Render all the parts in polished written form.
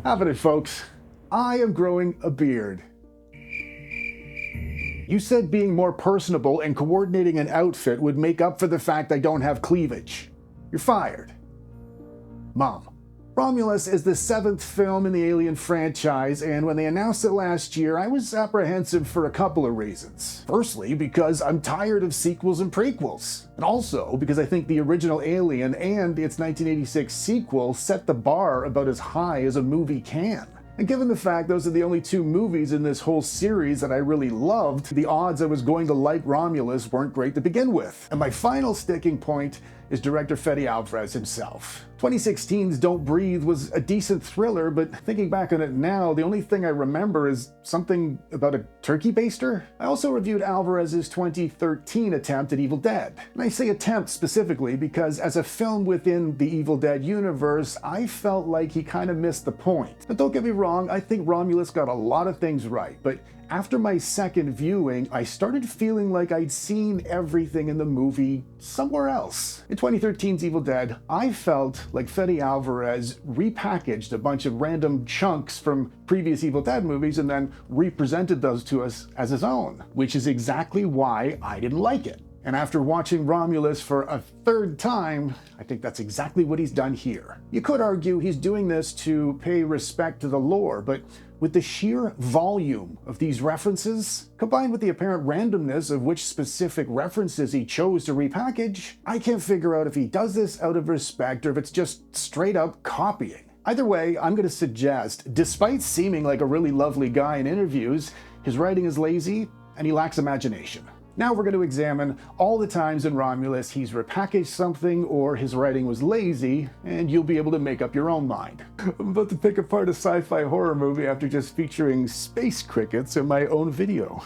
Happening, folks. I am growing a beard. You said being more personable and coordinating an outfit would make up for the fact I don't have cleavage. You're fired. Mom. Romulus is the 7th film in the Alien franchise, and when they announced it last year, I was apprehensive for a couple of reasons. Firstly, because I'm tired of sequels and prequels. And also because I think the original Alien and its 1986 sequel set the bar about as high as a movie can. And given the fact those are the only 2 movies in this whole series that I really loved, the odds I was going to like Romulus weren't great to begin with. And my final sticking point is director Fede Alvarez himself. 2016's Don't Breathe was a decent thriller, but thinking back on it now, the only thing I remember is something about a turkey baster. I also reviewed Alvarez's 2013 attempt at Evil Dead. And I say attempt specifically because as a film within the Evil Dead universe, I felt like he kind of missed the point. But don't get me wrong, I think Romulus got a lot of things right, but after my second viewing, I started feeling like I'd seen everything in the movie somewhere else. In 2013's Evil Dead, I felt like Fede Alvarez repackaged a bunch of random chunks from previous Evil Dead movies and then represented those to us as his own, which is exactly why I didn't like it. And after watching Romulus for a 3rd time, I think that's exactly what he's done here. You could argue he's doing this to pay respect to the lore, but with the sheer volume of these references, combined with the apparent randomness of which specific references he chose to repackage, I can't figure out if he does this out of respect or if it's just straight up copying. Either way, I'm going to suggest, despite seeming like a really lovely guy in interviews, his writing is lazy and he lacks imagination. Now we're going to examine all the times in Romulus he's repackaged something or his writing was lazy, and you'll be able to make up your own mind. I'm about to pick apart a sci-fi horror movie after just featuring space crickets in my own video.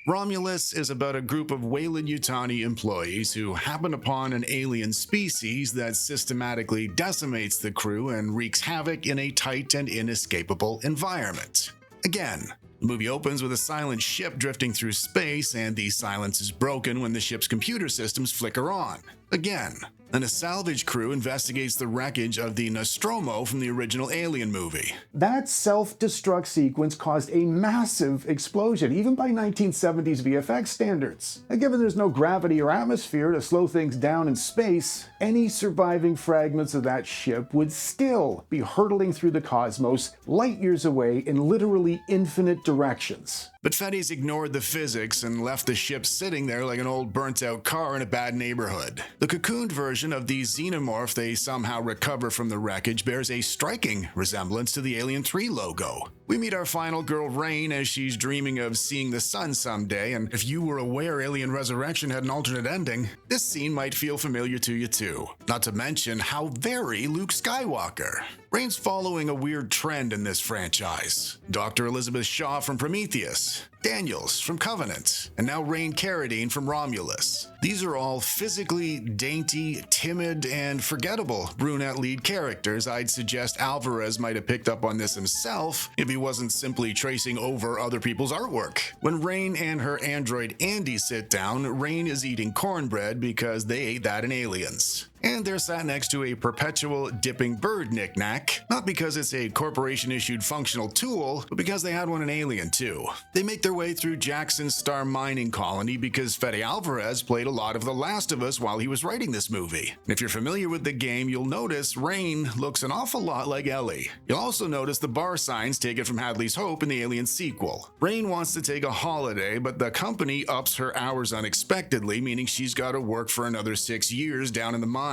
Romulus is about a group of Weyland-Yutani employees who happen upon an alien species that systematically decimates the crew and wreaks havoc in a tight and inescapable environment. Again, the movie opens with a silent ship drifting through space, and the silence is broken when the ship's computer systems flicker on. Again, and a salvage crew investigates the wreckage of the Nostromo from the original Alien movie. That self-destruct sequence caused a massive explosion, even by 1970s VFX standards. And given there's no gravity or atmosphere to slow things down in space, any surviving fragments of that ship would still be hurtling through the cosmos light years away in literally infinite directions. But Fede's ignored the physics and left the ship sitting there like an old burnt-out car in a bad neighborhood. The cocooned version of the xenomorph they somehow recover from the wreckage bears a striking resemblance to the Alien 3 logo. We meet our final girl, Rain, as she's dreaming of seeing the sun someday, and if you were aware Alien Resurrection had an alternate ending, this scene might feel familiar to you too. Not to mention how very Luke Skywalker. Rain's following a weird trend in this franchise. Dr. Elizabeth Shaw from Prometheus, Daniels from Covenant, and now Rain Carradine from Romulus. These are all physically dainty, timid, and forgettable brunette lead characters. I'd suggest Alvarez might have picked up on this himself if he wasn't simply tracing over other people's artwork. When Rain and her android Andy sit down, Rain is eating cornbread because they ate that in Aliens. And they're sat next to a perpetual dipping bird knick-knack, not because it's a corporation-issued functional tool, but because they had one in Alien too. They make their way through Jackson's Star mining colony because Fede Alvarez played a lot of The Last of Us while he was writing this movie. And if you're familiar with the game, you'll notice Rain looks an awful lot like Ellie. You'll also notice the bar signs taken from Hadley's Hope in the Alien sequel. Rain wants to take a holiday, but the company ups her hours unexpectedly, meaning she's got to work for another 6 years down in the mines.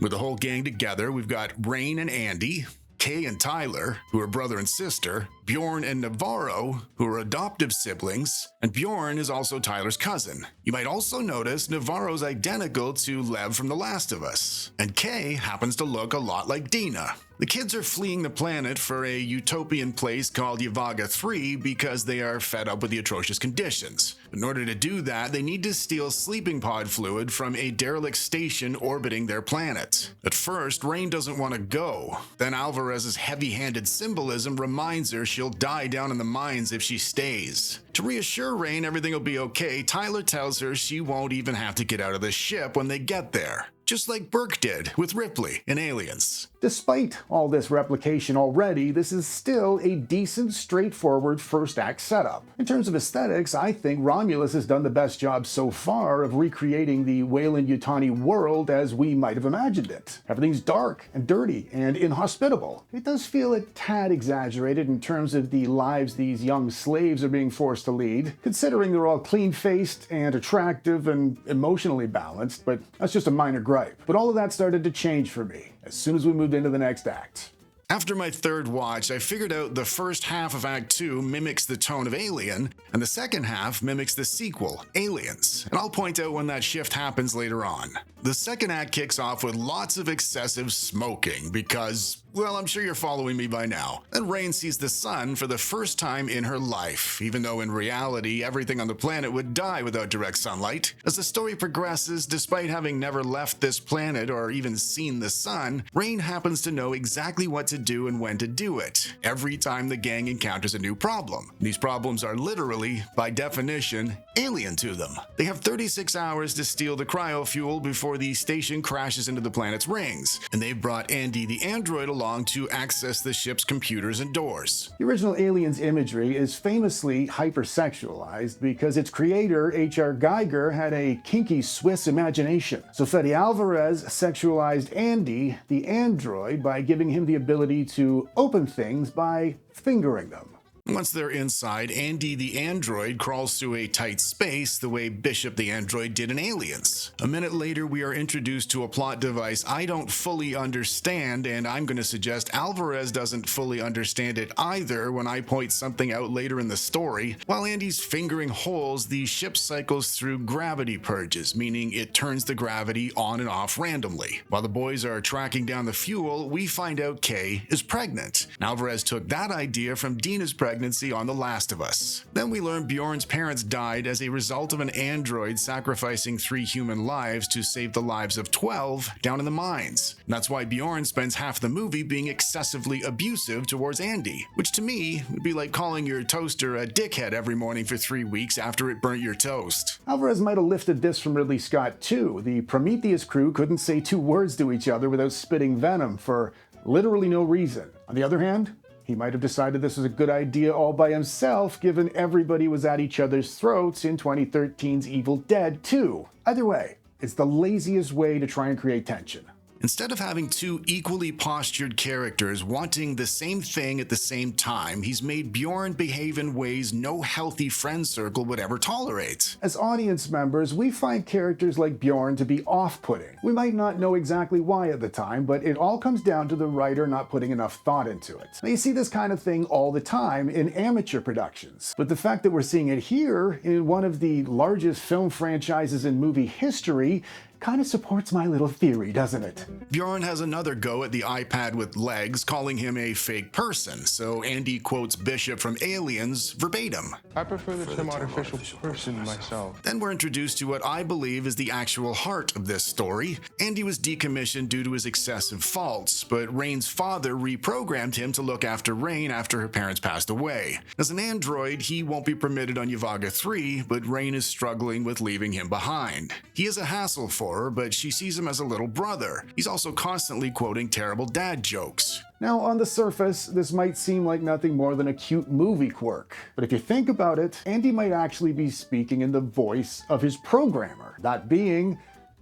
With the whole gang together, we've got Rain and Andy, Kay and Tyler, who are brother and sister, Bjorn and Navarro, who are adoptive siblings, and Bjorn is also Tyler's cousin. You might also notice Navarro's identical to Lev from The Last of Us, and Kay happens to look a lot like Dina. The kids are fleeing the planet for a utopian place called Yavaga 3 because they are fed up with the atrocious conditions. In order to do that, they need to steal sleeping pod fluid from a derelict station orbiting their planet. At first, Rain doesn't want to go. Then Alvarez's heavy-handed symbolism reminds her she'll die down in the mines if she stays. To reassure Rain everything will be okay, Tyler tells her she won't even have to get out of the ship when they get there. just like Burke did with Ripley in Aliens. Despite all this replication already, this is still a decent, straightforward first act setup. In terms of aesthetics, I think Romulus has done the best job so far of recreating the Weyland-Yutani world as we might have imagined it. Everything's dark and dirty and inhospitable. It does feel a tad exaggerated in terms of the lives these young slaves are being forced to lead, considering they're all clean-faced and attractive and emotionally balanced, but that's just a minor gripe. But all of that started to change for me as soon as we moved into the next act. After my third watch, I figured out the first half of Act 2 mimics the tone of Alien, and the second half mimics the sequel, Aliens. And I'll point out when that shift happens later on. The second act kicks off with lots of excessive smoking because, well, I'm sure you're following me by now. Then Rain sees the sun for the first time in her life, even though in reality everything on the planet would die without direct sunlight. As the story progresses, despite having never left this planet or even seen the sun, Rain happens to know exactly what to do and when to do it, every time the gang encounters a new problem. These problems are literally, by definition, alien to them. They have 36 hours to steal the cryofuel before the station crashes into the planet's rings, and they've brought Andy the android along to access the ship's computers and doors. The original Aliens imagery is famously hypersexualized because its creator, H.R. Geiger, had a kinky Swiss imagination. So Fede Alvarez sexualized Andy, the android, by giving him the ability to open things by fingering them. Once they're inside, Andy the android crawls through a tight space the way Bishop the android did in Aliens. A minute later, we are introduced to a plot device I don't fully understand, and I'm going to suggest Alvarez doesn't fully understand it either when I point something out later in the story. While Andy's fingering holes, the ship cycles through gravity purges, meaning it turns the gravity on and off randomly. While the boys are tracking down the fuel, we find out Kay is pregnant. Alvarez took that idea from Dina's pregnancy on The Last of Us. Then we learn Bjorn's parents died as a result of an android sacrificing 3 human lives to save the lives of 12 down in the mines. And that's why Bjorn spends half the movie being excessively abusive towards Andy, which to me would be like calling your toaster a dickhead every morning for 3 weeks after it burnt your toast. Alvarez might have lifted this from Ridley Scott too. The Prometheus crew couldn't say 2 words to each other without spitting venom for literally no reason. On the other hand, he might have decided this was a good idea all by himself, given everybody was at each other's throats in 2013's Evil Dead 2. Either way, it's the laziest way to try and create tension. Instead of having 2 equally postured characters wanting the same thing at the same time, he's made Bjorn behave in ways no healthy friend circle would ever tolerate. As audience members, we find characters like Bjorn to be off-putting. We might not know exactly why at the time, but it all comes down to the writer not putting enough thought into it. Now, you see this kind of thing all the time in amateur productions, but the fact that we're seeing it here in one of the largest film franchises in movie history kind of supports my little theory, doesn't it? Bjorn has another go at the iPad with legs, calling him a fake person, so Andy quotes Bishop from Aliens verbatim. I prefer the term artificial person myself. Then we're introduced to what I believe is the actual heart of this story. Andy was decommissioned due to his excessive faults, but Rain's father reprogrammed him to look after Rain after her parents passed away. As an android, he won't be permitted on Yavaga 3, but Rain is struggling with leaving him behind. He is a hassle for her, but she sees him as a little brother. He's also constantly quoting terrible dad jokes. Now, on the surface, this might seem like nothing more than a cute movie quirk. But if you think about it, Andy might actually be speaking in the voice of his programmer, that being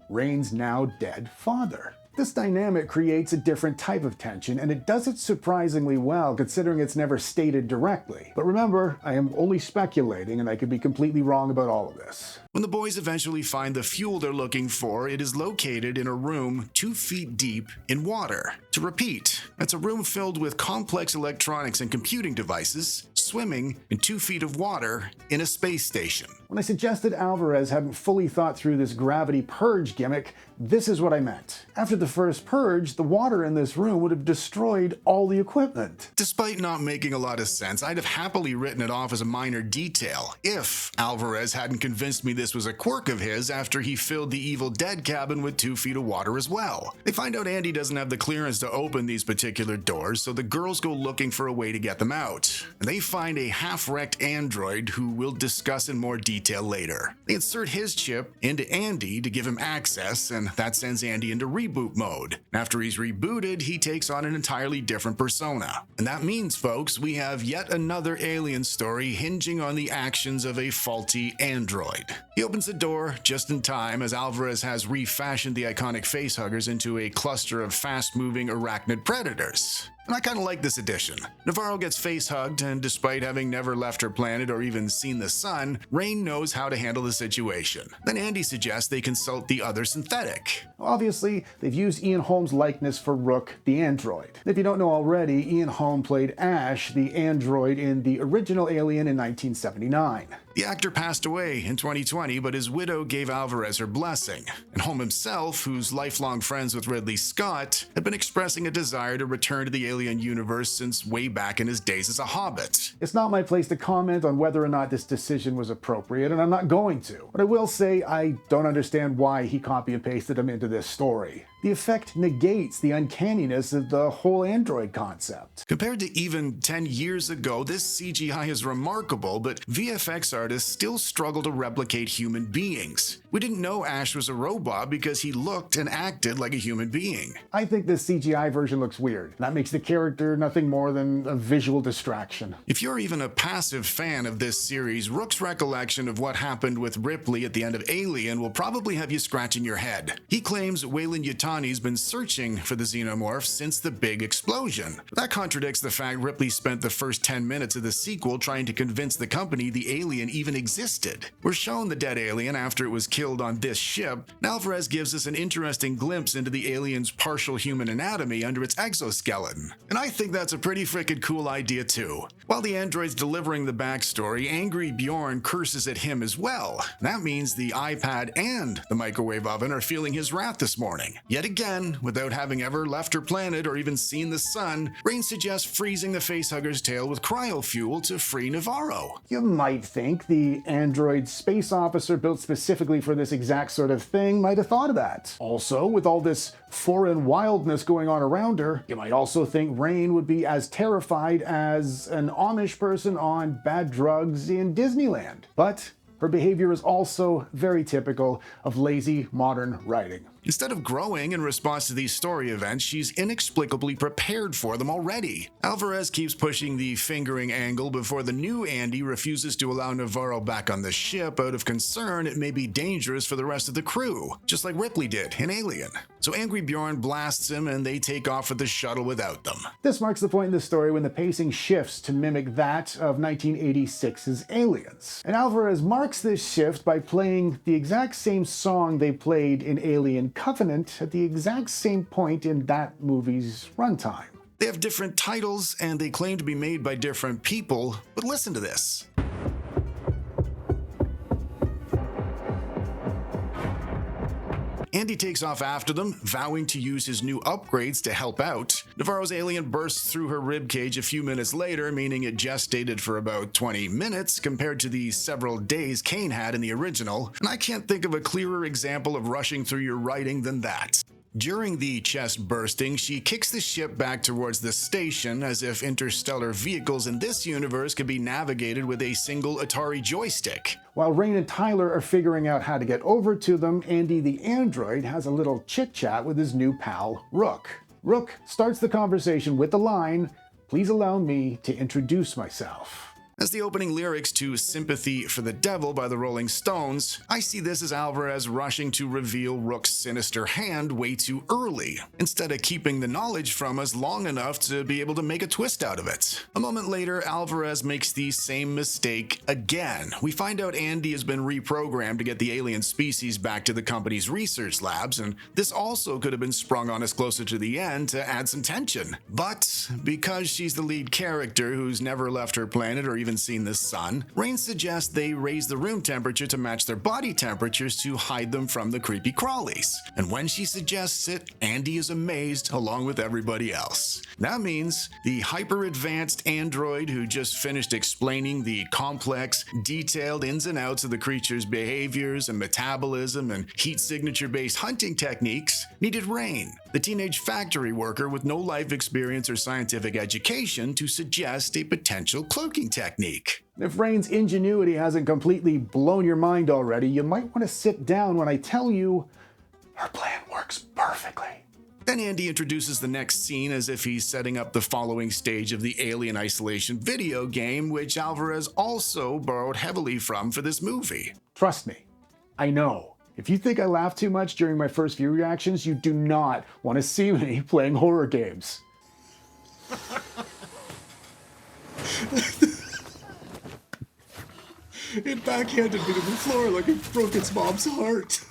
Rain's now dead father. This dynamic creates a different type of tension, and it does it surprisingly well considering it's never stated directly. But remember, I am only speculating and I could be completely wrong about all of this. When the boys eventually find the fuel they're looking for, it is located in a room 2 feet deep in water. To repeat, that's a room filled with complex electronics and computing devices, swimming in 2 feet of water in a space station. When I suggested Alvarez hadn't fully thought through this gravity purge gimmick, this is what I meant. After the first purge, the water in this room would have destroyed all the equipment. Despite not making a lot of sense, I'd have happily written it off as a minor detail if Alvarez hadn't convinced me this was a quirk of his after he filled the Evil Dead cabin with 2 feet of water as well. They find out Andy doesn't have the clearance to open these particular doors, so the girls go looking for a way to get them out. And they find find a half-wrecked android who we'll discuss in more detail later. They insert his chip into Andy to give him access, and that sends Andy into reboot mode. After he's rebooted, he takes on an entirely different persona. And that means, folks, we have yet another alien story hinging on the actions of a faulty android. He opens the door just in time as Alvarez has refashioned the iconic facehuggers into a cluster of fast-moving arachnid predators. And I kind of like this addition. Navarro gets face-hugged, and despite having never left her planet or even seen the sun, Rain knows how to handle the situation. Then Andy suggests they consult the other synthetic. Obviously, they've used Ian Holm's likeness for Rook, the android. If you don't know already, Ian Holm played Ash, the android, in the original Alien in 1979. The actor passed away in 2020, but his widow gave Alvarez her blessing. And Holm himself, who's lifelong friends with Ridley Scott, had been expressing a desire to return to the Alien universe since way back in his days as a Hobbit. It's not my place to comment on whether or not this decision was appropriate, and I'm not going to. But I will say I don't understand why he copy and pasted him into this story. The effect negates the uncanniness of the whole android concept. Compared to even 10 years ago, this CGI is remarkable, but VFX artists still struggle to replicate human beings. We didn't know Ash was a robot because he looked and acted like a human being. I think this CGI version looks weird. That makes the character nothing more than a visual distraction. If you're even a passive fan of this series, Rook's recollection of what happened with Ripley at the end of Alien will probably have you scratching your head. He claims Weyland Yutani's been searching for the xenomorph since the big explosion. That contradicts the fact Ripley spent the first 10 minutes of the sequel trying to convince the company the alien even existed. We're shown the dead alien after it was killed on this ship, and Alvarez gives us an interesting glimpse into the alien's partial human anatomy under its exoskeleton. And I think that's a pretty frickin' cool idea too. While the android's delivering the backstory, Angry Bjorn curses at him as well. That means the iPad and the microwave oven are feeling his wrath this morning. Yet again, without having ever left her planet or even seen the sun, Rain suggests freezing the facehugger's tail with cryofuel to free Navarro. You might think the android space officer built specifically for this exact sort of thing might have thought of that. Also, with all this foreign wildness going on around her, you might also think Rain would be as terrified as an Amish person on bad drugs in Disneyland. But her behavior is also very typical of lazy modern writing. Instead of growing in response to these story events, she's inexplicably prepared for them already. Alvarez keeps pushing the fingering angle before the new Andy refuses to allow Navarro back on the ship out of concern it may be dangerous for the rest of the crew, just like Ripley did in Alien. So Angry Bjorn blasts him and they take off with the shuttle without them. This marks the point in the story when the pacing shifts to mimic that of 1986's Aliens. And Alvarez marks this shift by playing the exact same song they played in Alien Covenant at the exact same point in that movie's runtime. They have different titles and they claim to be made by different people, but listen to this. Andy takes off after them, vowing to use his new upgrades to help out. Navarro's alien bursts through her ribcage a few minutes later, meaning it gestated for about 20 minutes compared to the several days Kane had in the original, and I can't think of a clearer example of rushing through your writing than that. During the chest bursting, she kicks the ship back towards the station as if interstellar vehicles in this universe could be navigated with a single Atari joystick. While Rain and Tyler are figuring out how to get over to them, Andy the android has a little chit-chat with his new pal, Rook. Rook starts the conversation with the line, "Please allow me to introduce myself." As the opening lyrics to Sympathy for the Devil by the Rolling Stones, I see this as Alvarez rushing to reveal Rook's sinister hand way too early, instead of keeping the knowledge from us long enough to be able to make a twist out of it. A moment later, Alvarez makes the same mistake again. We find out Andy has been reprogrammed to get the alien species back to the company's research labs, and this also could have been sprung on us closer to the end to add some tension. But because she's the lead character who's never left her planet or even seen the sun, Rain suggests they raise the room temperature to match their body temperatures to hide them from the creepy crawlies. And when she suggests it, Andy is amazed along with everybody else. That means the hyper-advanced android who just finished explaining the complex, detailed ins and outs of the creature's behaviors and metabolism and heat signature-based hunting techniques needed Rain. the teenage factory worker with no life experience or scientific education, to suggest a potential cloaking technique. If Rain's ingenuity hasn't completely blown your mind already, you might want to sit down when I tell you her plan works perfectly. Then Andy introduces the next scene as if he's setting up the following stage of the Alien Isolation video game, which Alvarez also borrowed heavily from for this movie. Trust me, I know. If you think I laughed too much during my first few reactions, you do not want to see me playing horror games. It backhanded me to the floor like it broke its mom's heart.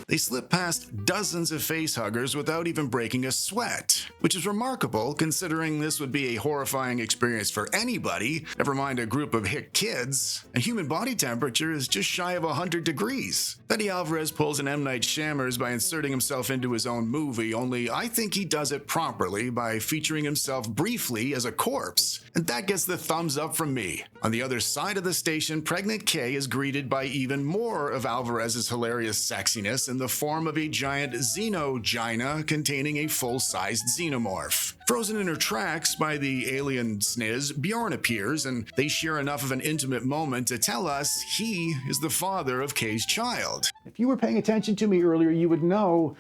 They slip past dozens of facehuggers without even breaking a sweat, which is remarkable considering this would be a horrifying experience for anybody, never mind a group of hick kids, and human body temperature is just shy of 100 degrees. Fede Alvarez pulls an M. Night Shyamalan by inserting himself into his own movie, only I think he does it properly by featuring himself briefly as a corpse, and that gets the thumbs up from me. On the other side of the station, pregnant Kay is greeted by even more of Alvarez's hilarious sexiness in the form of a giant xenogina containing a full-sized xenomorph. Frozen in her tracks by the alien sniz, Bjorn appears, and they share enough of an intimate moment to tell us he is the father of Kay's child. If you were paying attention to me earlier, you would know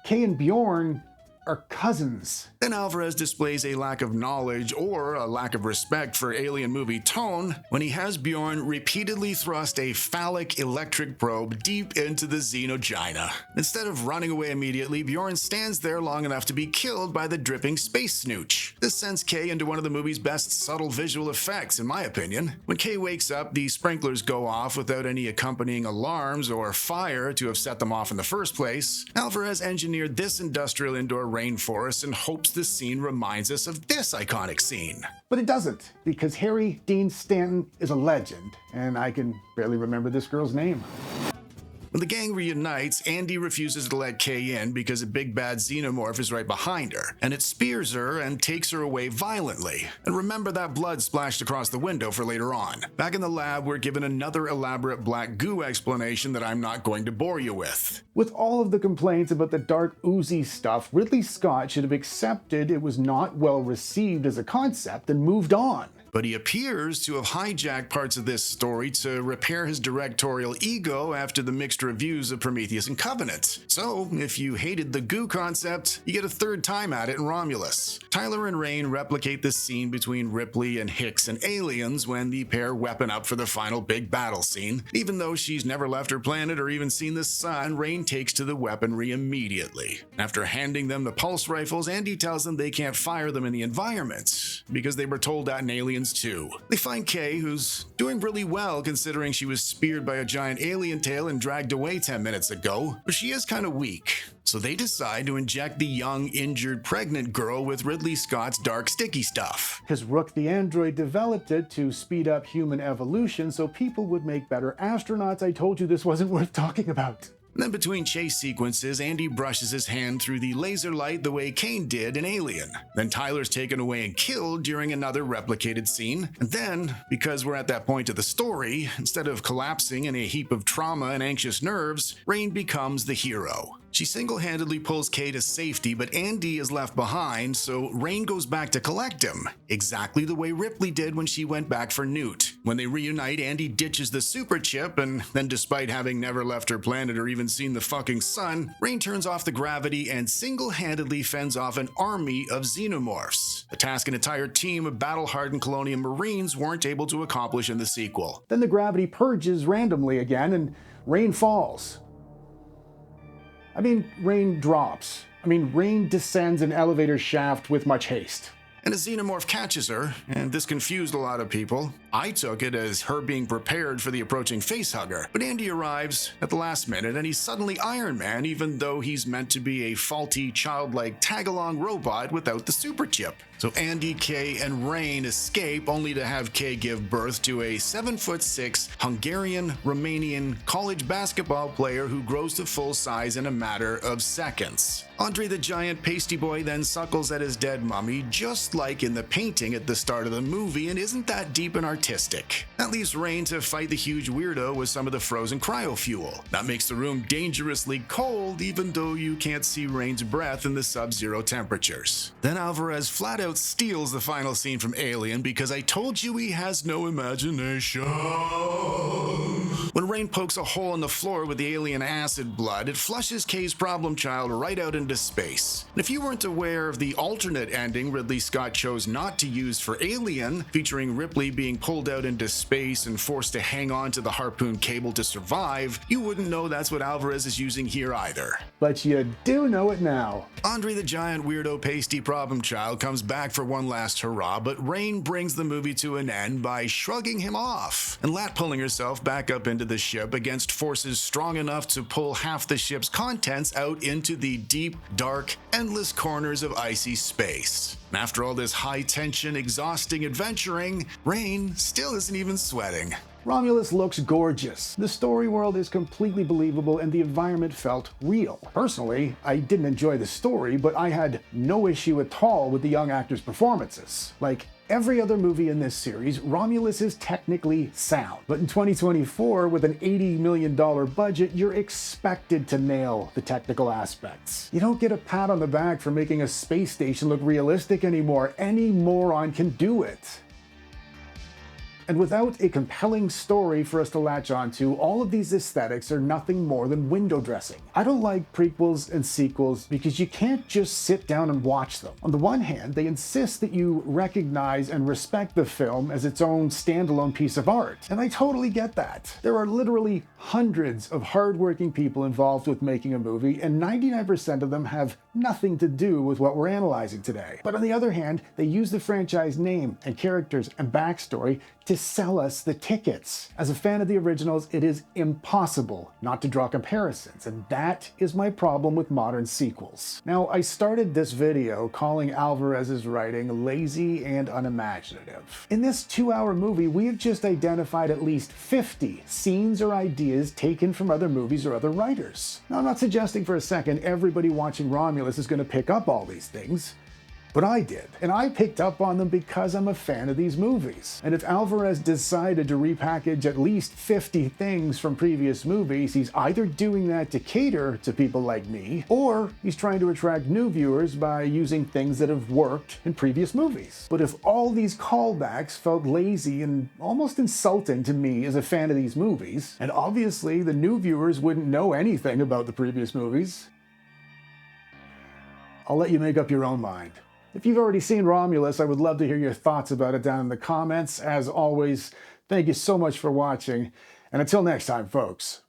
Kay and Bjorn are cousins. Then Alvarez displays a lack of knowledge or a lack of respect for alien movie tone when he has Bjorn repeatedly thrust a phallic electric probe deep into the xenogina. Instead of running away immediately, Bjorn stands there long enough to be killed by the dripping space snooch. This sends Kay into one of the movie's best subtle visual effects, in my opinion. When Kay wakes up, the sprinklers go off without any accompanying alarms or fire to have set them off in the first place. Alvarez engineered this industrial indoor rainforest and hopes the scene reminds us of this iconic scene. But it doesn't, because Harry Dean Stanton is a legend, and I can barely remember this girl's name. When the gang reunites, Andy refuses to let Kay in because a big bad xenomorph is right behind her, and it spears her and takes her away violently. And remember that blood splashed across the window for later on. Back in the lab, we're given another elaborate black goo explanation that I'm not going to bore you with. With all of the complaints about the dark oozy stuff, Ridley Scott should have accepted it was not well received as a concept and moved on. But he appears to have hijacked parts of this story to repair his directorial ego after the mixed reviews of Prometheus and Covenant. So, if you hated the goo concept, you get a third time at it in Romulus. Tyler and Rain replicate this scene between Ripley and Hicks and aliens when the pair weapon up for the final big battle scene. Even though she's never left her planet or even seen the sun, Rain takes to the weaponry immediately. After handing them the pulse rifles, Andy tells them they can't fire them in the environment because they were told that in Aliens too. They find Kay, who's doing really well considering she was speared by a giant alien tail and dragged away 10 minutes ago, but she is kind of weak. So they decide to inject the young, injured, pregnant girl with Ridley Scott's dark, sticky stuff. Because Rook the android developed it to speed up human evolution so people would make better astronauts. I told you this wasn't worth talking about. And then between chase sequences, Andy brushes his hand through the laser light the way Kane did in Alien. Then Tyler's taken away and killed during another replicated scene. And then, because we're at that point of the story, instead of collapsing in a heap of trauma and anxious nerves, Rain becomes the hero. She single-handedly pulls Kay to safety, but Andy is left behind, so Rain goes back to collect him, exactly the way Ripley did when she went back for Newt. When they reunite, Andy ditches the super chip, and then despite having never left her planet or even seen the fucking sun, Rain turns off the gravity and single-handedly fends off an army of xenomorphs, a task an entire team of battle-hardened Colonial Marines weren't able to accomplish in the sequel. Then the gravity purges randomly again, and Rain falls. Rain drops. Rain descends an elevator shaft with much haste. And a xenomorph catches her, and this confused a lot of people. I took it as her being prepared for the approaching facehugger, but Andy arrives at the last minute and he's suddenly Iron Man, even though he's meant to be a faulty, childlike tag-along robot without the super chip. So Andy, Kay, and Rain escape only to have Kay give birth to a 7'6" Hungarian-Romanian college basketball player who grows to full size in a matter of seconds. Andre the Giant Pasty Boy then suckles at his dead mummy, just like in the painting at the start of the movie, and isn't that deep and artistic. That leaves Rain to fight the huge weirdo with some of the frozen cryo fuel. That makes the room dangerously cold, even though you can't see Rain's breath in the sub-zero temperatures. Then Alvarez flat out steals the final scene from Alien because I told you he has no imagination. When Rain pokes a hole in the floor with the alien acid blood, it flushes Kay's problem child right out into space. And if you weren't aware of the alternate ending Ridley Scott chose not to use for Alien, featuring Ripley being pulled out into space and forced to hang on to the harpoon cable to survive, you wouldn't know that's what Alvarez is using here either. But you do know it now. Andre the Giant Weirdo Pasty Problem Child comes back for one last hurrah, but Rain brings the movie to an end by shrugging him off and lat-pulling herself back up into the ship against forces strong enough to pull half the ship's contents out into the deep, dark, endless corners of icy space. And after all this high-tension, exhausting adventuring, Rain still isn't even sweating. Romulus looks gorgeous. The story world is completely believable and the environment felt real. Personally, I didn't enjoy the story, but I had no issue at all with the young actors' performances. Like every other movie in this series, Romulus is technically sound. But in 2024, with an $80 million budget, you're expected to nail the technical aspects. You don't get a pat on the back for making a space station look realistic anymore. Any moron can do it. And without a compelling story for us to latch onto, all of these aesthetics are nothing more than window dressing. I don't like prequels and sequels because you can't just sit down and watch them. On the one hand, they insist that you recognize and respect the film as its own standalone piece of art, and I totally get that. There are literally hundreds of hardworking people involved with making a movie, and 99% of them have nothing to do with what we're analyzing today. But on the other hand, they use the franchise name and characters and backstory to sell us the tickets. As a fan of the originals, it is impossible not to draw comparisons, and that is my problem with modern sequels. Now, I started this video calling Alvarez's writing lazy and unimaginative. In this 2-hour movie, we have just identified at least 50 scenes or ideas taken from other movies or other writers. Now, I'm not suggesting for a second everybody watching Romulus is going to pick up all these things. But I did, and I picked up on them because I'm a fan of these movies. And if Alvarez decided to repackage at least 50 things from previous movies, he's either doing that to cater to people like me, or he's trying to attract new viewers by using things that have worked in previous movies. But if all these callbacks felt lazy and almost insulting to me as a fan of these movies, and obviously the new viewers wouldn't know anything about the previous movies, I'll let you make up your own mind. If you've already seen Romulus, I would love to hear your thoughts about it down in the comments. As always, thank you so much for watching, and until next time, folks.